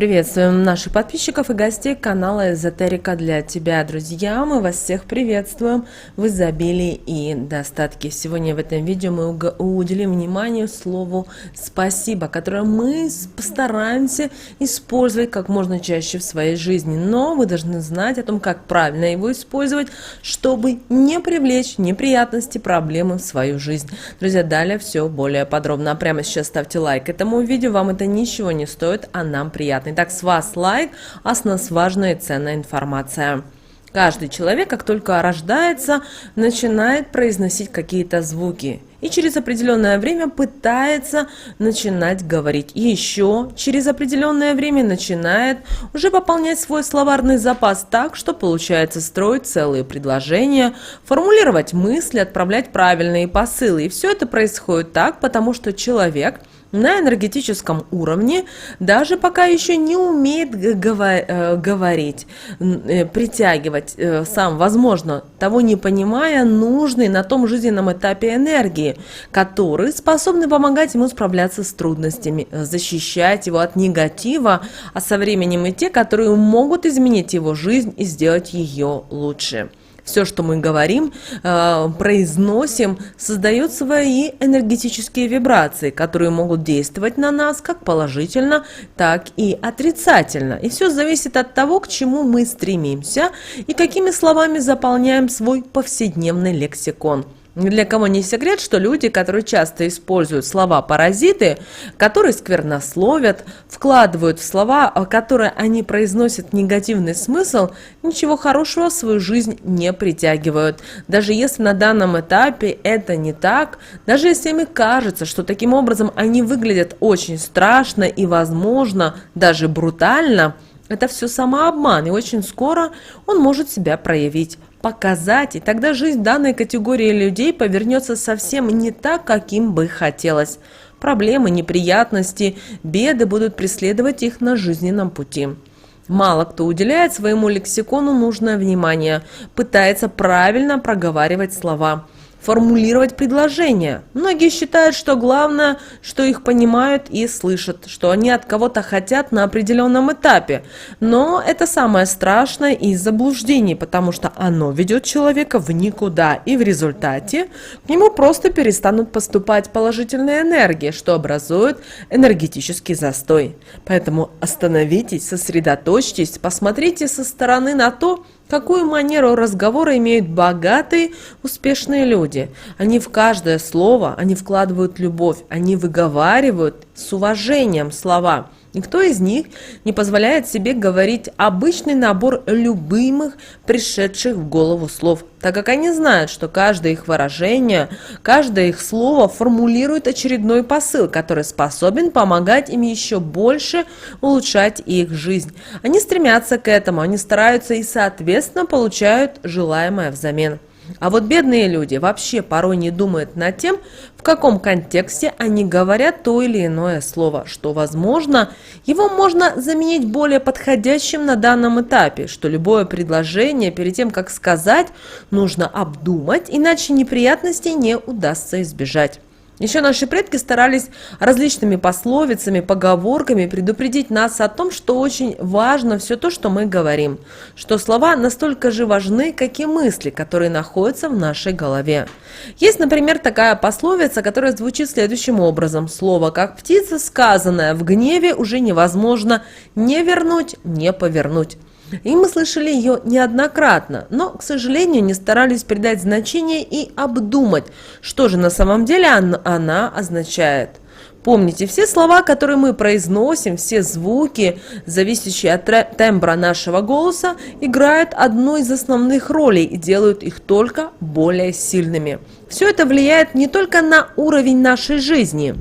Приветствуем наших подписчиков и гостей канала Эзотерика для тебя, друзья. Мы вас всех приветствуем в изобилии и достатке. Сегодня в этом видео мы уделим внимание слову «спасибо», которое мы постараемся использовать как можно чаще в своей жизни. Но вы должны знать о том, как правильно его использовать, чтобы не привлечь неприятности, проблемы в свою жизнь. Друзья, далее все более подробно. А прямо сейчас ставьте лайк этому видео, вам это ничего не стоит, а нам приятно. Итак, с вас лайк, а с нас важная и ценная информация. Каждый человек, как только рождается, начинает произносить какие-то звуки. И через определенное время пытается начинать говорить. И еще через определенное время начинает уже пополнять свой словарный запас так, что получается строить целые предложения, формулировать мысли, отправлять правильные посылы. И все это происходит так, потому что человек на энергетическом уровне, даже пока еще не умеет говорить, притягивать сам, возможно, того не понимая, нужный на том жизненном этапе энергии, которые способны помогать ему справляться с трудностями, защищать его от негатива, а со временем и те, которые могут изменить его жизнь и сделать ее лучше. Все, что мы говорим, произносим, создает свои энергетические вибрации, которые могут действовать на нас как положительно, так и отрицательно. И все зависит от того, к чему мы стремимся и какими словами заполняем свой повседневный лексикон. Ни для кого не секрет, что люди, которые часто используют слова-паразиты, которые сквернословят, вкладывают в слова, которые они произносят негативный смысл, ничего хорошего в свою жизнь не притягивают. Даже если на данном этапе это не так, даже если им кажется, что таким образом они выглядят очень страшно и, возможно, даже брутально, это все самообман, и очень скоро он может себя проявить, показать, и тогда жизнь данной категории людей повернется совсем не так, как им бы хотелось. Проблемы, неприятности, беды будут преследовать их на жизненном пути. Мало кто уделяет своему лексикону нужное внимание, пытается правильно проговаривать слова, формулировать предложения. Многие считают, что главное, что их понимают и слышат, что они от кого-то хотят на определенном этапе. Но это самое страшное из заблуждений, потому что оно ведет человека в никуда, и в результате к нему просто перестанут поступать положительные энергии, что образует энергетический застой. Поэтому остановитесь, сосредоточьтесь, посмотрите со стороны на то, какую манеру разговора имеют богатые, успешные люди. Они в каждое слово, они вкладывают любовь, они выговаривают с уважением слова. Никто из них не позволяет себе говорить обычный набор любимых, пришедших в голову слов, так как они знают, что каждое их выражение, каждое их слово формулирует очередной посыл, который способен помогать им еще больше улучшать их жизнь. Они стремятся к этому, они стараются и, соответственно, получают желаемое взамен. А вот бедные люди вообще порой не думают над тем, в каком контексте они говорят то или иное слово, что, возможно, его можно заменить более подходящим на данном этапе, что любое предложение перед тем, как сказать, нужно обдумать, иначе неприятностей не удастся избежать. Еще наши предки старались различными пословицами, поговорками предупредить нас о том, что очень важно все то, что мы говорим, что слова настолько же важны, как и мысли, которые находятся в нашей голове. Есть, например, такая пословица, которая звучит следующим образом: «Слово, как птица, сказанное в гневе, уже невозможно не вернуть, не повернуть». И мы слышали ее неоднократно, но, к сожалению, не старались придать значение и обдумать, что же на самом деле она означает. Помните, все слова, которые мы произносим, все звуки, зависящие от тембра нашего голоса, играют одну из основных ролей и делают их только более сильными. Все это влияет не только на уровень нашей жизни,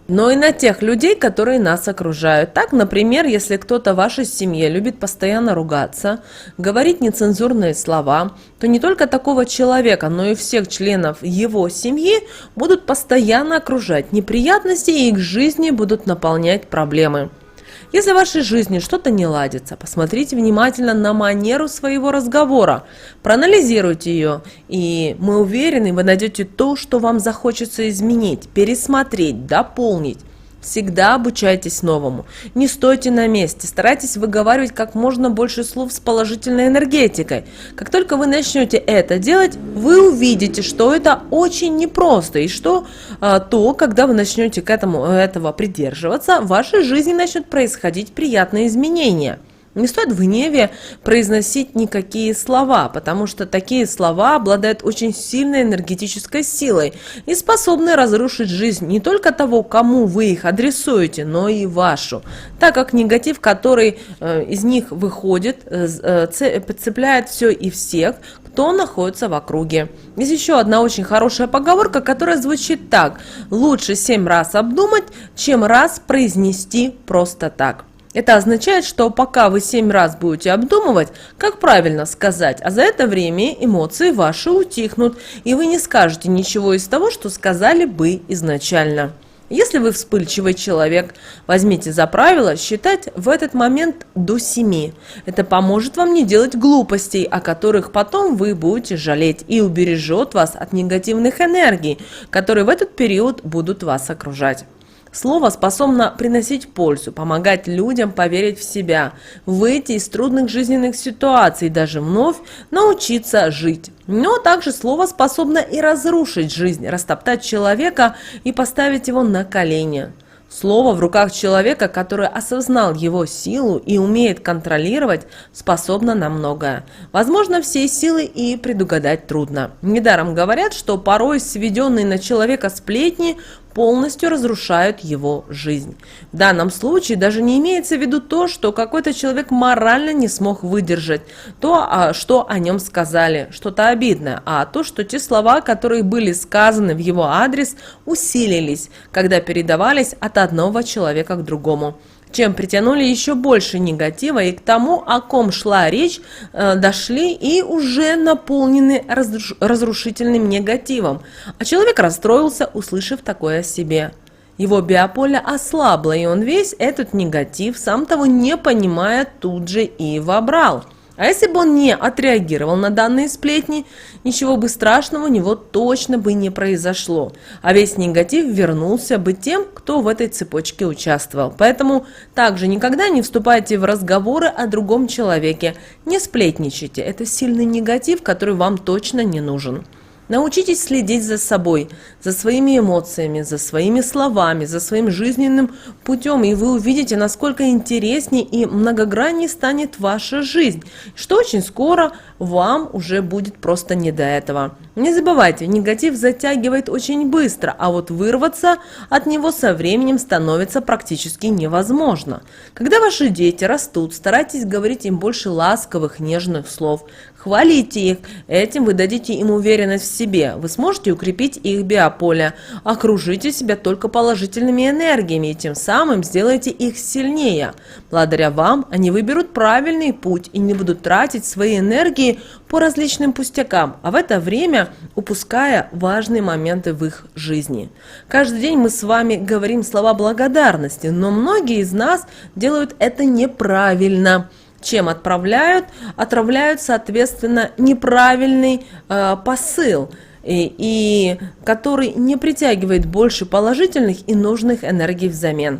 но и на тех людей, которые нас окружают. Так, например, если кто-то в вашей семье любит постоянно ругаться, говорить нецензурные слова, то не только такого человека, но и всех членов его семьи будут постоянно окружать неприятности, и их жизни будут наполнять проблемы. Если в вашей жизни что-то не ладится, посмотрите внимательно на манеру своего разговора, проанализируйте ее, и мы уверены, вы найдете то, что вам захочется изменить, пересмотреть, дополнить. Всегда обучайтесь новому. Не стойте на месте, старайтесь выговаривать как можно больше слов с положительной энергетикой. Как только вы начнете это делать, вы увидите, что это очень непросто, и что когда вы начнете этого придерживаться, в вашей жизни начнут происходить приятные изменения. Не стоит в гневе произносить никакие слова, потому что такие слова обладают очень сильной энергетической силой и способны разрушить жизнь не только того, кому вы их адресуете, но и вашу, так как негатив, который из них выходит, цепляет все и всех, кто находится в округе. Есть еще одна очень хорошая поговорка, которая звучит так: лучше 7 раз обдумать, чем раз произнести просто так. Это означает, что пока вы 7 раз будете обдумывать, как правильно сказать, а за это время эмоции ваши утихнут, и вы не скажете ничего из того, что сказали бы изначально. Если вы вспыльчивый человек, возьмите за правило считать в этот момент до 7. Это поможет вам не делать глупостей, о которых потом вы будете жалеть, и убережет вас от негативных энергий, которые в этот период будут вас окружать. Слово способно приносить пользу, помогать людям поверить в себя, выйти из трудных жизненных ситуаций, даже вновь научиться жить. Но также слово способно и разрушить жизнь, растоптать человека и поставить его на колени. Слово в руках человека, который осознал его силу и умеет контролировать, способно на многое. Возможно, все силы и предугадать трудно. Недаром говорят, что порой сведенные на человека сплетни полностью разрушают его жизнь. В данном случае даже не имеется в виду то, что какой-то человек морально не смог выдержать то, что о нем сказали, что-то обидное, а то, что те слова, которые были сказаны в его адрес, усилились, когда передавались от одного человека к другому, чем притянули еще больше негатива, и к тому, о ком шла речь, дошли и уже наполнены разрушительным негативом. А человек расстроился, услышав такое о себе. Его биополе ослабло, и он весь этот негатив, сам того не понимая, тут же и вобрал. А если бы он не отреагировал на данные сплетни, ничего бы страшного у него точно бы не произошло, а весь негатив вернулся бы тем, кто в этой цепочке участвовал. Поэтому также никогда не вступайте в разговоры о другом человеке, не сплетничайте, это сильный негатив, который вам точно не нужен. Научитесь следить за собой, за своими эмоциями, за своими словами, за своим жизненным путем, и вы увидите, насколько интереснее и многограннее станет ваша жизнь, что очень скоро вам уже будет просто не до этого. Не забывайте, негатив затягивает очень быстро, а вот вырваться от него со временем становится практически невозможно. Когда ваши дети растут, старайтесь говорить им больше ласковых, нежных слов. Хвалите их, этим вы дадите им уверенность в себе, вы сможете укрепить их биополе, окружите себя только положительными энергиями и тем самым сделаете их сильнее. Благодаря вам они выберут правильный путь и не будут тратить свои энергии по различным пустякам, а в это время упуская важные моменты в их жизни. Каждый день мы с вами говорим слова благодарности, но многие из нас делают это неправильно, чем отравляют, соответственно, неправильный посыл, и который не притягивает больше положительных и нужных энергий взамен.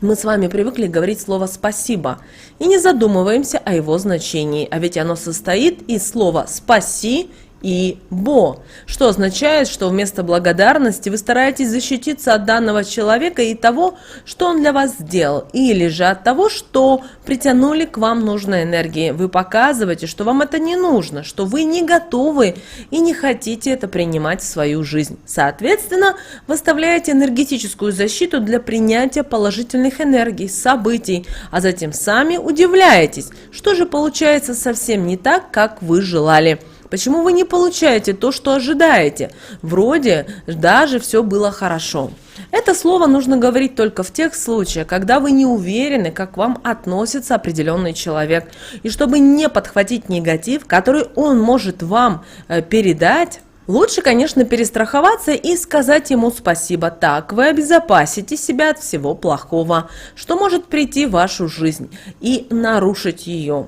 Мы с вами привыкли говорить слово «спасибо» и не задумываемся о его значении, а ведь оно состоит из слова «спаси» и «бо», что означает, что вместо благодарности вы стараетесь защититься от данного человека и того, что он для вас сделал, или же от того, что притянули к вам нужной энергии. Вы показываете, что вам это не нужно, что вы не готовы и не хотите это принимать в свою жизнь. Соответственно, выставляете энергетическую защиту для принятия положительных энергий, событий, а затем сами удивляетесь, что же получается совсем не так, как вы желали. Почему вы не получаете то, что ожидаете? Вроде даже все было хорошо. Это слово нужно говорить только в тех случаях, когда вы не уверены, как к вам относится определенный человек. И чтобы не подхватить негатив, который он может вам передать, лучше, конечно, перестраховаться и сказать ему спасибо. Так вы обезопасите себя от всего плохого, что может прийти в вашу жизнь и нарушить ее.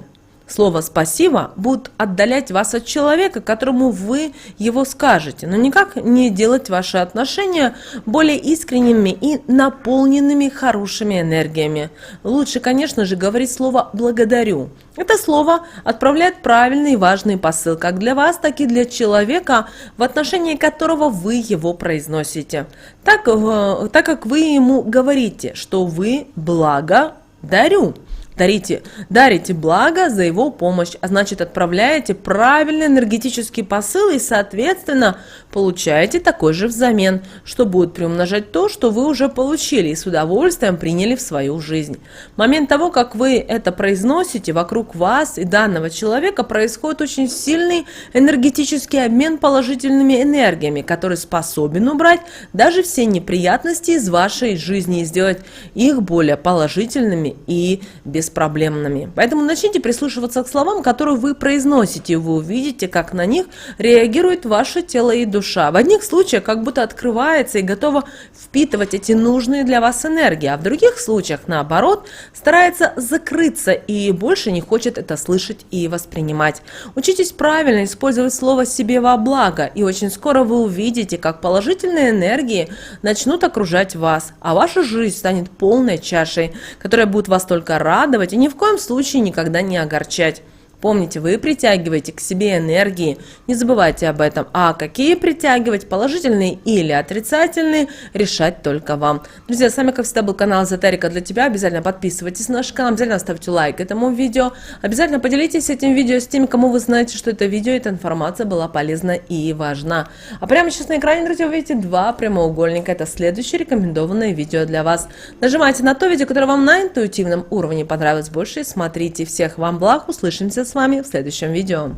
Слово «спасибо» будет отдалять вас от человека, которому вы его скажете, но никак не делать ваши отношения более искренними и наполненными хорошими энергиями. Лучше, конечно же, говорить слово «благодарю». Это слово отправляет правильный и важный посыл как для вас, так и для человека, в отношении которого вы его произносите. Так как вы ему говорите, что вы благодарю. Дарите благо за его помощь, а значит отправляете правильный энергетический посыл и, соответственно, получаете такой же взамен, что будет приумножать то, что вы уже получили и с удовольствием приняли в свою жизнь. В момент того, как вы это произносите, вокруг вас и данного человека происходит очень сильный энергетический обмен положительными энергиями, который способен убрать даже все неприятности из вашей жизни и сделать их более положительными и беспроблемными. Поэтому начните прислушиваться к словам, которые вы произносите, и вы увидите, как на них реагирует ваше тело и душа. В одних случаях как будто открывается и готова впитывать эти нужные для вас энергии, а в других случаях, наоборот, старается закрыться и больше не хочет это слышать и воспринимать. Учитесь правильно использовать слово себе во благо, и очень скоро вы увидите, как положительные энергии начнут окружать вас, а ваша жизнь станет полной чашей, которая будет вас только радовать и ни в коем случае никогда не огорчать. Помните, вы притягиваете к себе энергии, не забывайте об этом. А какие притягивать, положительные или отрицательные, решать только вам. Друзья, с вами, как всегда, был канал Эзотерика для тебя. Обязательно подписывайтесь на наш канал, обязательно ставьте лайк этому видео. Обязательно поделитесь этим видео с теми, кому вы знаете, что это видео, эта информация была полезна и важна. А прямо сейчас на экране, друзья, вы видите два прямоугольника. Это следующее рекомендованное видео для вас. Нажимайте на то видео, которое вам на интуитивном уровне понравилось больше, и смотрите. Всех вам благ, услышимся с вами в следующем видео.